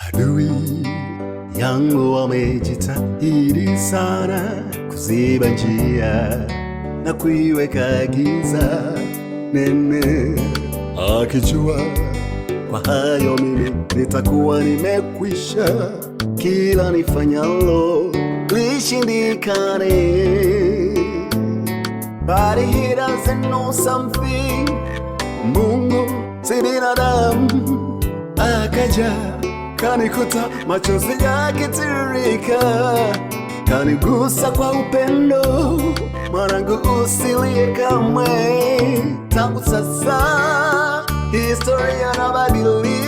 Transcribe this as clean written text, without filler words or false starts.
Adui yangu wamejitahidi sana kuziba njia na kuiweka giza nene, akijua kwa hayo mimi nitakuwa nimekwisha, kila nifanyalo lishindikane. But he doesn't know something, Mungu si binadamu. Akaja kanikuta machozi yakitiririka, kanigusa kwa upendo, mwanangu usilie kamwe. Tangu sasa historia inabadilika.